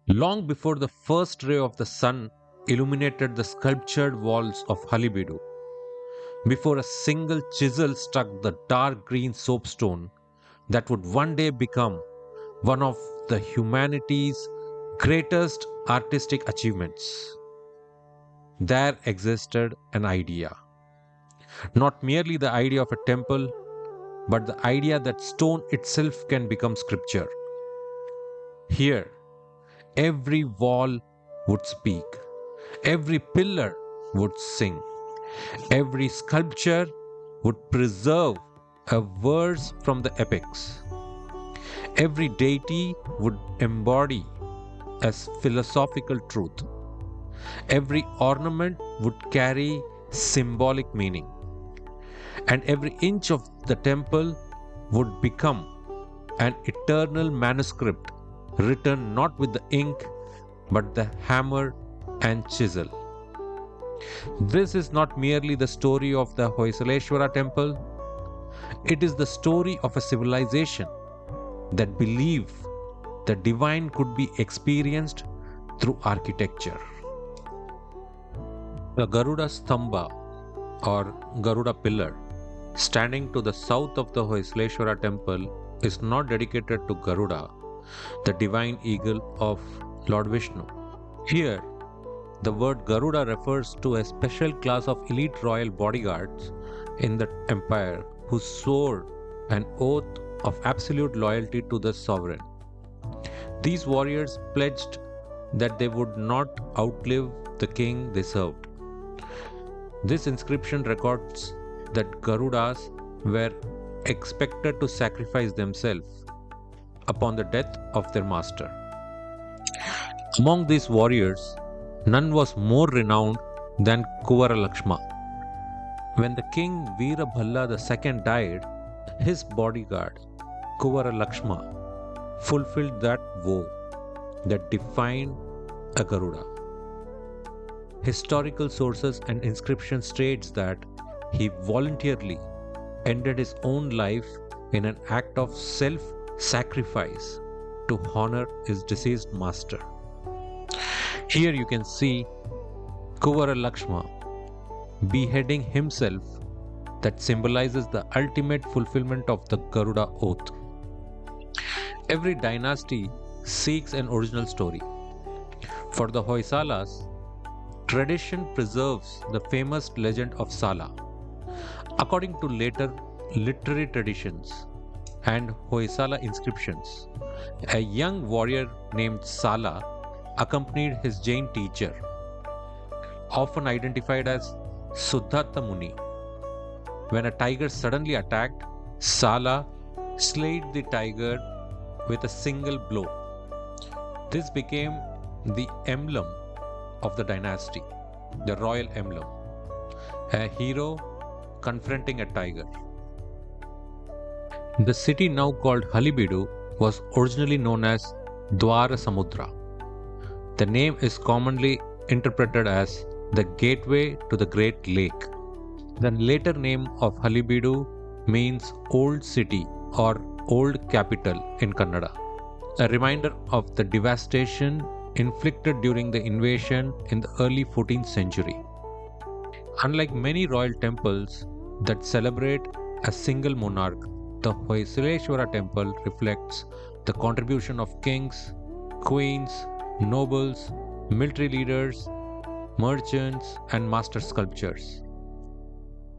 Long before the first ray of the sun illuminated the sculptured walls of Halebidu, before a single chisel struck the dark green soapstone that would one day become one of the humanity's greatest artistic achievements, there existed an idea. Not merely the idea of a temple, but the idea that stone itself can become scripture. Here, every wall would speak, every pillar would sing, every sculpture would preserve a verse from the epics. Every deity would embody a philosophical truth. Every ornament would carry symbolic meaning. And every inch of the temple would become an eternal manuscript written not with the ink but the hammer and chisel. This is not merely the story of the Hoysaleswara Temple, it is the story of a civilization that believed the divine could be experienced through architecture. The Garuda Stamba or Garuda pillar standing to the south of the Hoysaleswara temple is not dedicated to Garuda, the divine eagle of Lord Vishnu. Here, the word Garuda refers to a special class of elite royal bodyguards in the empire who swore an oath of absolute loyalty to the sovereign. These warriors pledged that they would not outlive the king they served. This inscription records that Garudas were expected to sacrifice themselves upon the death of their master. Among these warriors, none was more renowned than Kuvara Lakshma. When the king Veerabhalla II died, his bodyguard, Kuvara Lakshma, fulfilled that vow that defined a Garuda. Historical sources and inscriptions states that he voluntarily ended his own life in an act of self-sacrifice to honor his deceased master. Here you can see Kuvara Lakshma beheading himself, that symbolizes the ultimate fulfillment of the Garuda oath. Every dynasty seeks an original story. For the Hoysalas, tradition preserves the famous legend of Sala. According to later literary traditions and Hoysala inscriptions, a young warrior named Sala accompanied his Jain teacher, often identified as Suddhartha Muni. When a tiger suddenly attacked, Sala slayed the tiger with a single blow. This became the emblem of the dynasty, the royal emblem, a hero confronting a tiger. The city now called Halebidu was originally known as Dwara Samudra. The name is commonly interpreted as the gateway to the Great Lake. The later name of Halebidu means old city or old capital in Kannada, a reminder of the devastation inflicted during the invasion in the early 14th century. Unlike many royal temples that celebrate a single monarch, the Hoysaleswara temple reflects the contribution of kings, queens, nobles, military leaders, merchants, and master sculptors.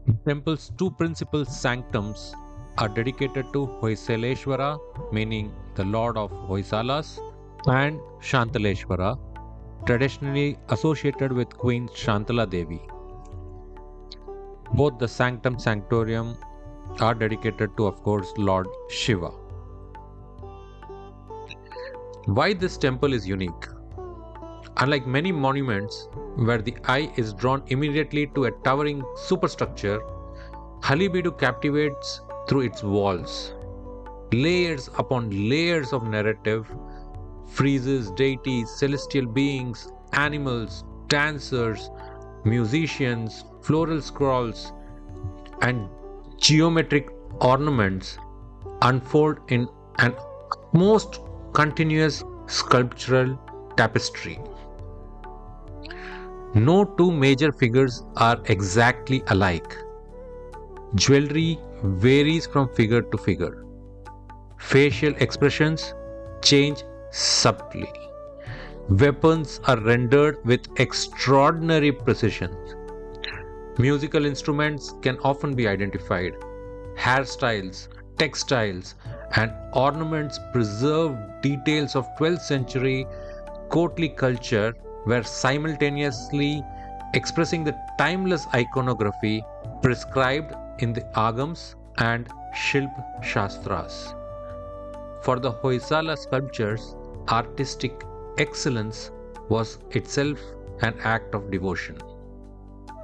The temple's two principal sanctums are dedicated to Hoysaleswara, meaning the Lord of Hoysalas, and Shantaleshwara, traditionally associated with Queen Shantala Devi. Both the sanctum sanctorium are dedicated to, of course, Lord Shiva. Why this temple is unique? Unlike many monuments where the eye is drawn immediately to a towering superstructure, Halebidu captivates through its walls. Layers upon layers of narrative, friezes, deities, celestial beings, animals, dancers, musicians, floral scrolls, and geometric ornaments unfold in an most continuous sculptural tapestry. No two major figures are exactly alike. Jewelry varies from figure to figure. Facial expressions change subtly. Weapons are rendered with extraordinary precision. Musical instruments can often be identified. Hairstyles, textiles, and ornaments preserve details of 12th century courtly culture were simultaneously expressing the timeless iconography prescribed in the Agams and Shilpa Shastras. For the Hoysala sculptures, artistic excellence was itself an act of devotion.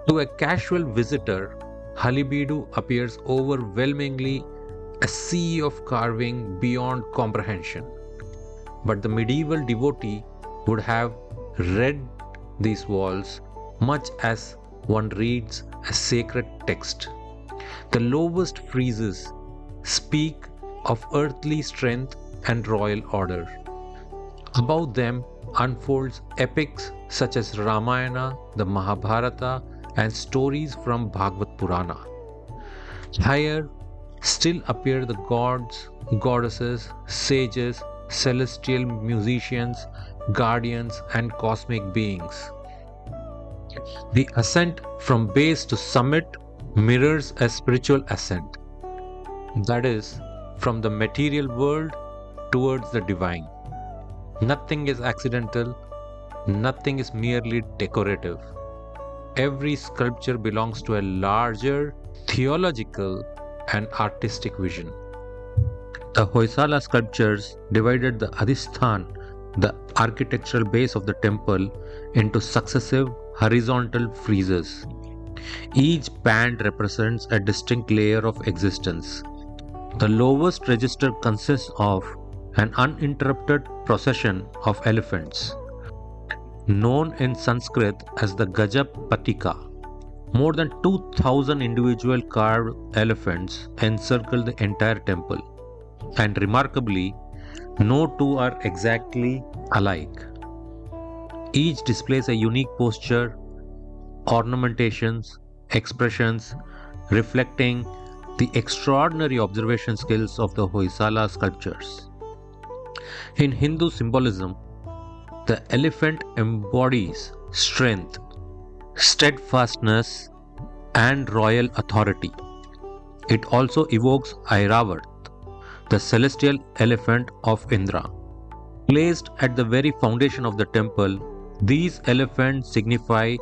To a casual visitor, Halebidu appears overwhelmingly a sea of carving beyond comprehension. But the medieval devotee would have read these walls much as one reads a sacred text. The lowest friezes speak of earthly strength and royal order. Above them unfolds epics such as Ramayana, the Mahabharata, and stories from Bhagavata Purana. Higher still appear the gods, goddesses, sages, celestial musicians, guardians, and cosmic beings. The ascent from base to summit mirrors a spiritual ascent, that is, from the material world towards the divine. Nothing is accidental, nothing is merely decorative. Every sculpture belongs to a larger theological and artistic vision. The Hoysala sculptures divided the Adhisthan, the architectural base of the temple, into successive horizontal friezes. Each band represents a distinct layer of existence. The lowest register consists of an uninterrupted procession of elephants, known in Sanskrit as the Gajapatika. More than 2,000 individual carved elephants encircle the entire temple, and remarkably, no two are exactly alike. Each displays a unique posture, ornamentations, expressions, reflecting the extraordinary observation skills of the Hoysala sculptures. In Hindu symbolism, the elephant embodies strength, steadfastness, and royal authority. It also evokes Airavat, the celestial elephant of Indra. Placed at the very foundation of the temple, these elephants signify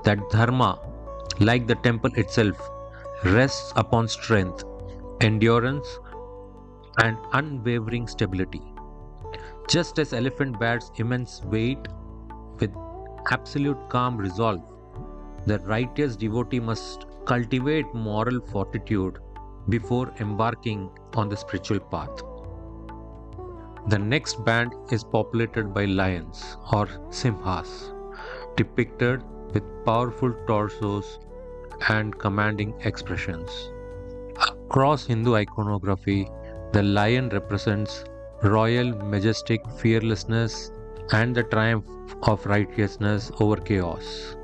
that Dharma, like the temple itself, rests upon strength, endurance, and unwavering stability. Just as elephant bears immense weight with absolute calm resolve, the righteous devotee must cultivate moral fortitude before embarking on the spiritual path. The next band is populated by lions or simhas, depicted with powerful torsos and commanding expressions. Across Hindu iconography, the lion represents royal, majestic fearlessness and the triumph of righteousness over chaos.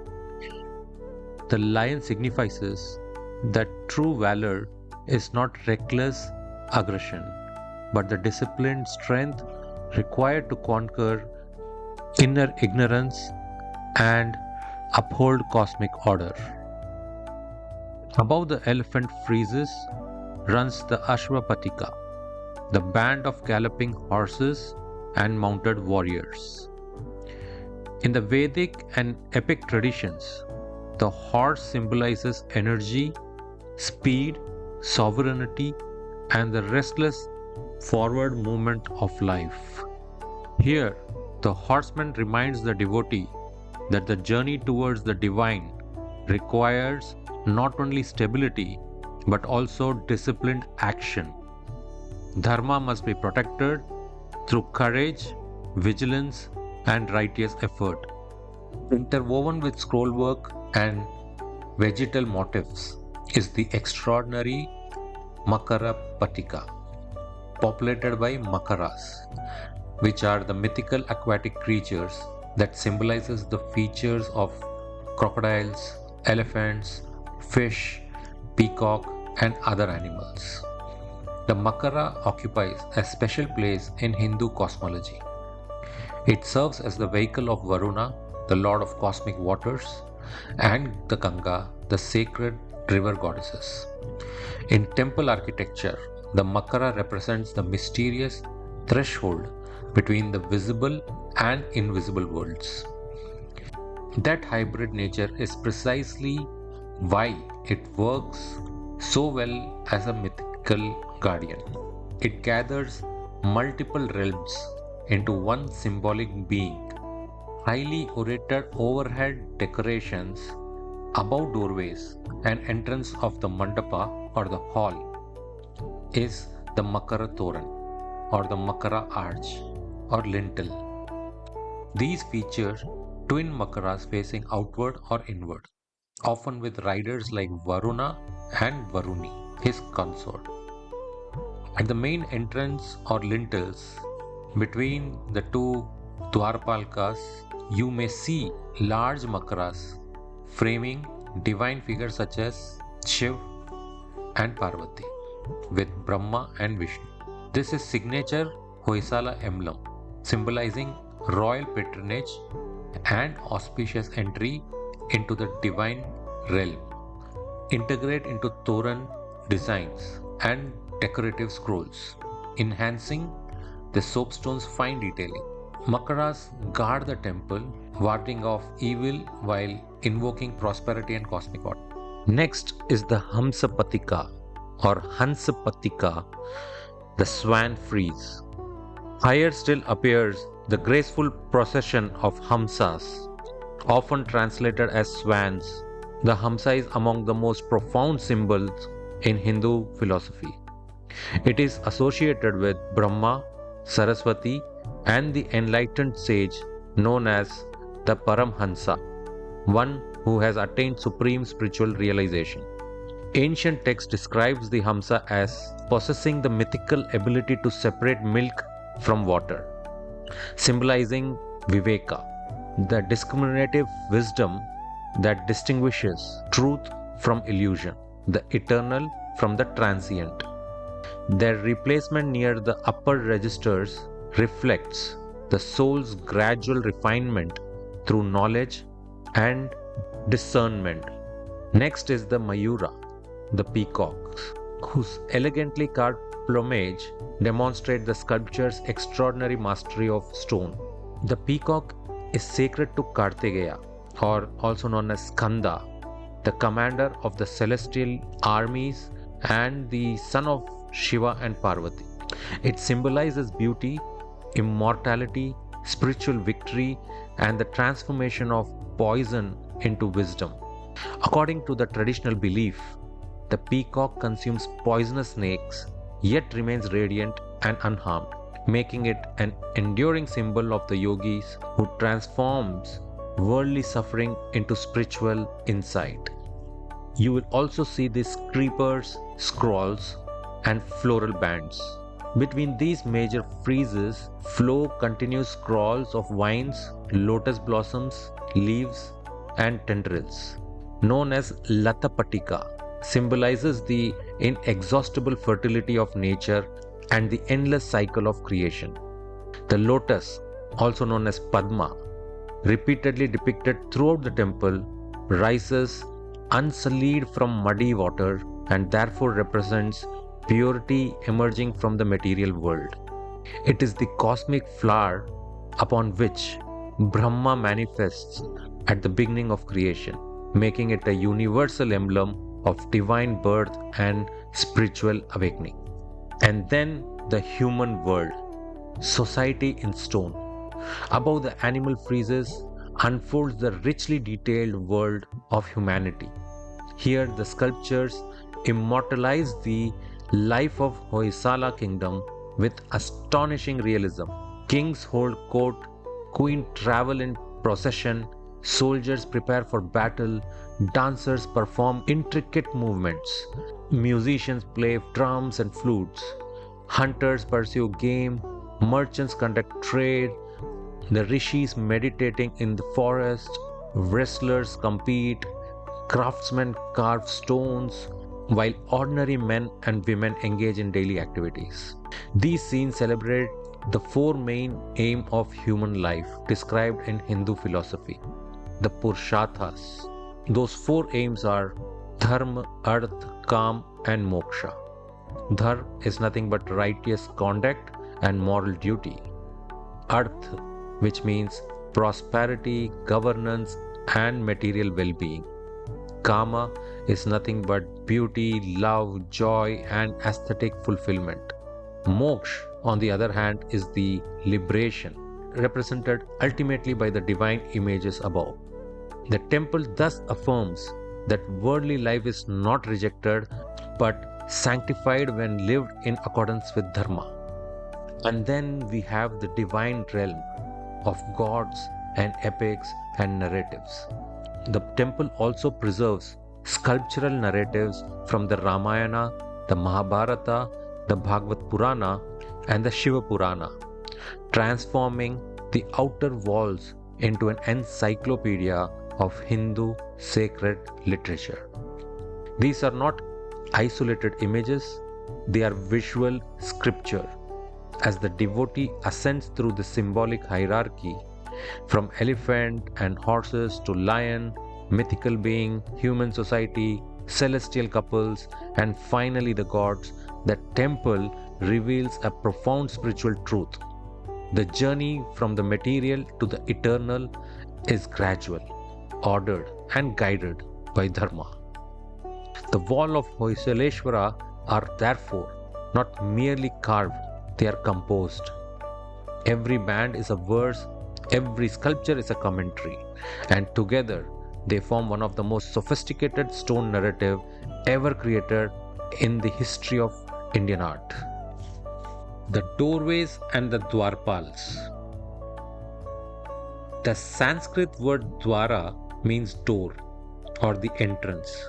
The lion signifies that true valor is not reckless aggression, but the disciplined strength required to conquer inner ignorance and uphold cosmic order. Above the elephant friezes runs the Ashvapatika, the band of galloping horses and mounted warriors. In the Vedic and epic traditions, the horse symbolizes energy, speed, sovereignty, and the restless forward movement of life. Here, the horseman reminds the devotee that the journey towards the divine requires not only stability but also disciplined action. Dharma must be protected through courage, vigilance, and righteous effort. Interwoven with scrollwork and vegetal motifs is the extraordinary Makara Patika, populated by Makaras, which are the mythical aquatic creatures that symbolizes the features of crocodiles, elephants, fish, peacock, and other animals. The Makara occupies a special place in Hindu cosmology. It serves as the vehicle of Varuna, the lord of cosmic waters, and the Ganga, the sacred river goddesses. In temple architecture, the Makara represents the mysterious threshold between the visible and invisible worlds. That hybrid nature is precisely why it works so well as a mythical guardian. It gathers multiple realms into one symbolic being. Highly orated overhead decorations above doorways and entrance of the mandapa or the hall is the Makara Toran or the Makara arch or lintel. These feature twin Makaras facing outward or inward, often with riders like Varuna and Varuni, his consort. At the main entrance or lintels, between the two Dwarpalkas, you may see large Makaras framing divine figures such as Shiv and Parvati, with Brahma and Vishnu. This is signature Hoysala emblem, symbolizing royal patronage and auspicious entry into the divine realm. Integrate into Toran designs and decorative scrolls, enhancing the soapstone's fine detailing. Makaras guard the temple, warding off evil while invoking prosperity and cosmic order. Next is the Hamsapatika or Hansapatika, the swan frieze. Higher still appears the graceful procession of Hamsas, often translated as swans. The Hamsa is among the most profound symbols in Hindu philosophy. It is associated with Brahma, Saraswati, and the enlightened sage known as the Paramhansa, one who has attained supreme spiritual realization. Ancient text describes the Hamsa as possessing the mythical ability to separate milk from water, symbolizing Viveka, the discriminative wisdom that distinguishes truth from illusion, the eternal from the transient. Their replacement near the upper registers reflects the soul's gradual refinement through knowledge and discernment. Next is the Mayura, the peacocks, whose elegantly carved plumage demonstrate the sculpture's extraordinary mastery of stone. The peacock is sacred to Kartikeya, or also known as Skanda, the commander of the celestial armies and the son of Shiva and Parvati. It symbolizes beauty, immortality, spiritual victory, and the transformation of poison into wisdom. According to the traditional belief, the peacock consumes poisonous snakes yet remains radiant and unharmed, making it an enduring symbol of the yogis who transforms worldly suffering into spiritual insight. You will also see these creepers, scrolls, and floral bands. Between these major friezes flow continuous scrolls of vines, lotus blossoms, leaves, and tendrils. Known as Latapatika, symbolizes the inexhaustible fertility of nature and the endless cycle of creation. The lotus, also known as Padma, repeatedly depicted throughout the temple, rises unsullied from muddy water and therefore represents purity emerging from the material world. It is the cosmic flower upon which Brahma manifests at the beginning of creation, making it a universal emblem of divine birth and spiritual awakening. And then the human world, society in stone. Above the animal friezes unfolds the richly detailed world of humanity. Here the sculptures immortalize the life of Hoysala kingdom with astonishing realism. Kings hold court, queens travel in procession, soldiers prepare for battle, dancers perform intricate movements, musicians play drums and flutes, hunters pursue game, Merchants conduct trade, the rishis meditating in the forest, wrestlers compete, craftsmen carve stones, while ordinary men and women engage in daily activities. These scenes celebrate the four main aims of human life described in Hindu philosophy, the Purusharthas. Those four aims are Dharma, Arth, Kam, and Moksha. Dharma is nothing but righteous conduct and moral duty. Arth, which means prosperity, governance, and material well being. Kama is nothing but beauty, love, joy, and aesthetic fulfillment. Moksha, on the other hand, is the liberation, represented ultimately by the divine images above. The temple thus affirms that worldly life is not rejected but sanctified when lived in accordance with Dharma. And then we have the divine realm of gods and epics and narratives. The temple also preserves sculptural narratives from the Ramayana, the Mahabharata, the Bhagavata Purana, and the Shiva Purana, transforming the outer walls into an encyclopedia of Hindu sacred literature. These are not isolated images, they are visual scripture. As the devotee ascends through the symbolic hierarchy, from elephant and horses to lion, mythical being, human society, celestial couples, and finally the gods, the temple reveals a profound spiritual truth. The journey from the material to the eternal is gradual, ordered, and guided by Dharma. The walls of Hoysaleswara are therefore not merely carved, they are composed. Every band is a verse, every sculpture is a commentary, and together they form one of the most sophisticated stone narrative ever created in the history of Indian art. The doorways and the dwarpals. The Sanskrit word dwara means door or the entrance.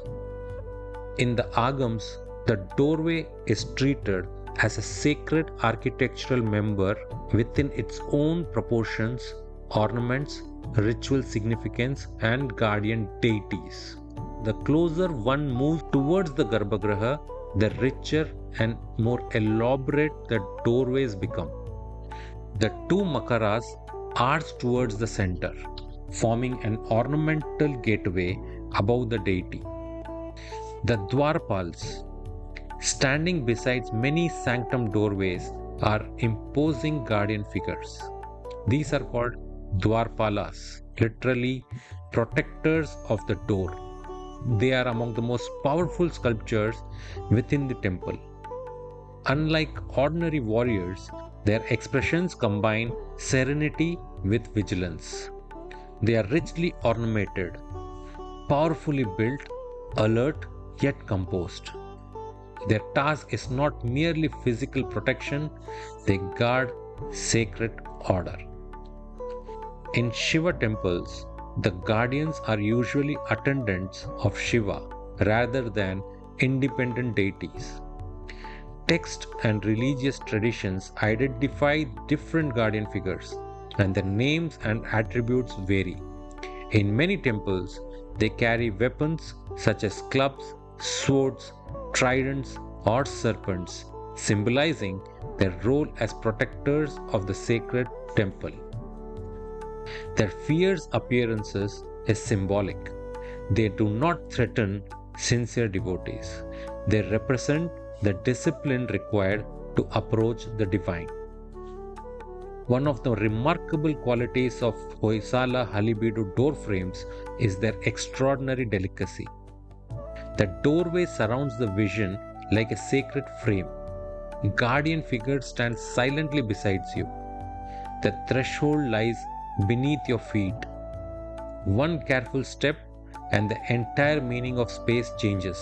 In the Agams, the doorway is treated as a sacred architectural member within its own proportions, ornaments, ritual significance, and guardian deities. The closer one moves towards the Garbhagriha, the richer and more elaborate the doorways become. The two makaras arch towards the center, forming an ornamental gateway above the deity. The dwarpals, standing beside many sanctum doorways, are imposing guardian figures. These are called dwarpalas, literally protectors of the door. They are among the most powerful sculptures within the temple. Unlike ordinary warriors, their expressions combine serenity with vigilance. They are richly ornamented, powerfully built, alert yet composed. Their task is not merely physical protection, they guard sacred order. In Shiva temples, the guardians are usually attendants of Shiva rather than independent deities. Text and religious traditions identify different guardian figures, and their names and attributes vary. In many temples, they carry weapons such as clubs, swords, tridents, or serpents, symbolizing their role as protectors of the sacred temple. Their fierce appearances is symbolic. They do not threaten sincere devotees. They represent the discipline required to approach the divine. One of the remarkable qualities of Hoysala Halebidu door frames is their extraordinary delicacy. The doorway surrounds the vision like a sacred frame. Guardian figures stand silently beside you. The threshold lies beneath your feet. One careful step and the entire meaning of space changes.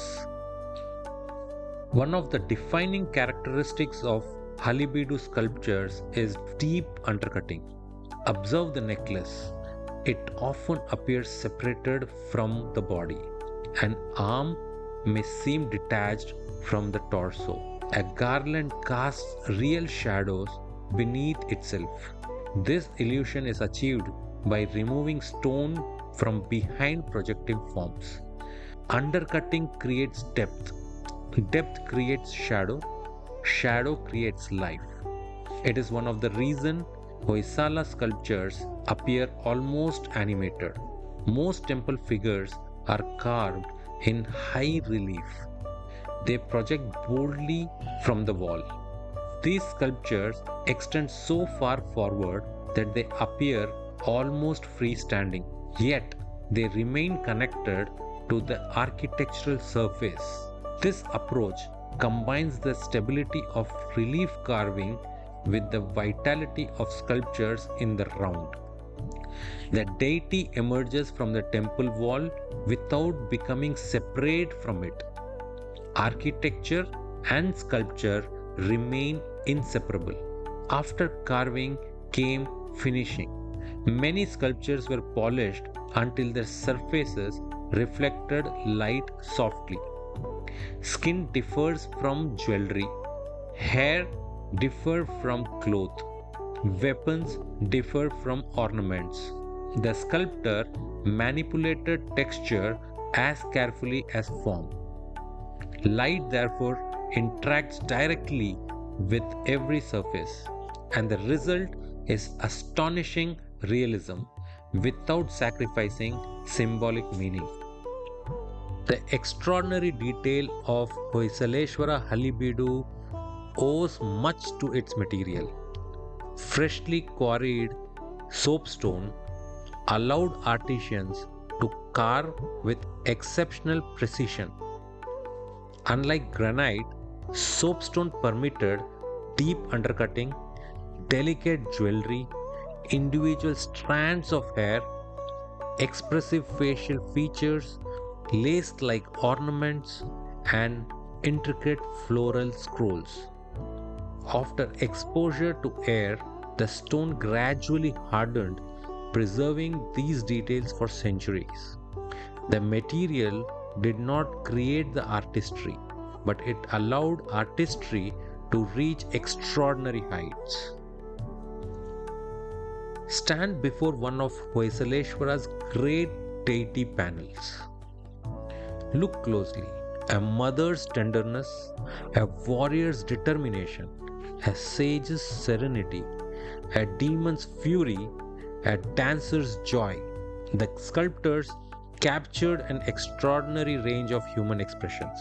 One of the defining characteristics of Halebidu sculptures is deep undercutting. Observe the necklace. It often appears separated from the body. An arm may seem detached from the torso. A garland casts real shadows beneath itself. This illusion is achieved by removing stone from behind projecting forms. Undercutting creates depth. Depth creates shadow. Shadow creates life. It is one of the reasons Hoysala sculptures appear almost animated. Most temple figures are carved in high relief. They project boldly from the wall. These sculptures extend so far forward that they appear almost freestanding, yet they remain connected to the architectural surface. This approach combines the stability of relief carving with the vitality of sculptures in the round. The deity emerges from the temple wall without becoming separate from it. Architecture and sculpture remain inseparable. After carving came finishing. Many sculptures were polished until their surfaces reflected light softly. Skin differs from jewelry, hair differ from cloth, weapons differ from ornaments. The sculptor manipulated texture as carefully as form. Light, therefore, interacts directly with every surface, and the result is astonishing realism without sacrificing symbolic meaning. The extraordinary detail of Hoysaleswara Halebidu owes much to its material. Freshly quarried soapstone allowed artisans to carve with exceptional precision. Unlike granite, soapstone permitted deep undercutting, delicate jewelry, individual strands of hair, expressive facial features, lace like ornaments, and intricate floral scrolls. After exposure to air, the stone gradually hardened, preserving these details for centuries. The material did not create the artistry, but it allowed artistry to reach extraordinary heights. Stand before one of Hoysaleswara's great deity panels. Look closely. A mother's tenderness, a warrior's determination, a sage's serenity, a demon's fury, a dancer's joy. The sculptors captured an extraordinary range of human expressions.